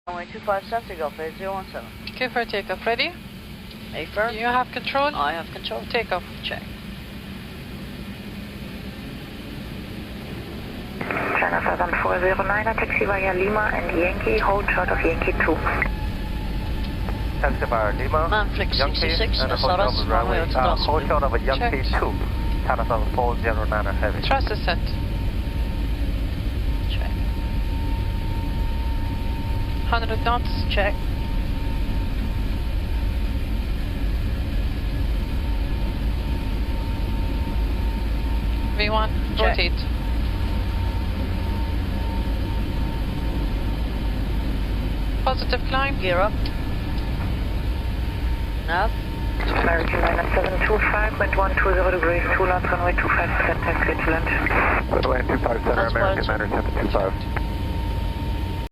Runway 25 center, Golf 8017. Okay, for takeoff. Ready? Affirm. You have control? I have control. Takeoff. Check. China 7409, taxi via Lima and Yankee, hold short of Yankee 2. Taxi via Lima, Manflix Yankee, 66, and hold short of runway, hold short of Yankee Checked. 2, China 7409 heavy. Thrust is set. Check. 100 knots. Check. V1, Check. rotate. Positive climb. Gear up. Nav. American minus 725, wind 120 degrees, 2 knots, runway 25 center, clear to land. Runway 25 center, That's American fine. minus 725.